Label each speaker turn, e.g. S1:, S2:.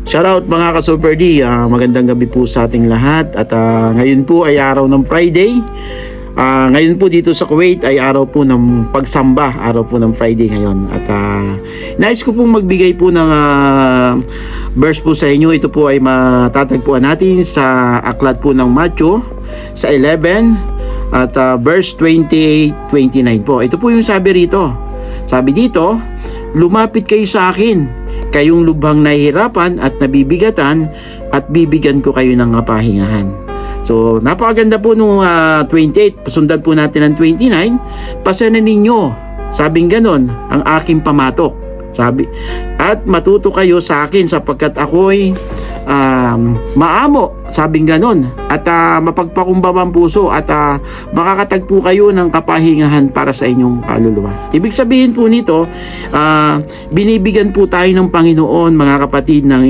S1: Shoutout mga ka-Super D, magandang gabi po sa ating lahat at ngayon po ay araw ng Friday. Ngayon po dito sa Kuwait ay araw po ng pagsamba, araw po ng Friday ngayon. At nais ko pong magbigay po ng verse po sa inyo. Ito po ay matatagpuan natin sa aklat po ng Matthew sa 11 at verse 28-29 po. Ito po yung sabi rito. Sabi dito, lumapit kayo sa akin, kayong lubhang nahihirapan at nabibigatan, at bibigyan ko kayo ng kapahingahan. So, napakaganda po nung 28. Pasundan po natin ang 29. Pasanan ninyo, sabing ganon, ang aking pamatok. Sabi, at matuto kayo sa akin sapagkat ako'y maamo, sabing ganon, at mapagpakumbabang puso, at makakatagpo kayo ng kapahingahan para sa inyong kaluluwa. Ibig sabihin po nito, binibigyan po tayo ng Panginoon, mga kapatid, ng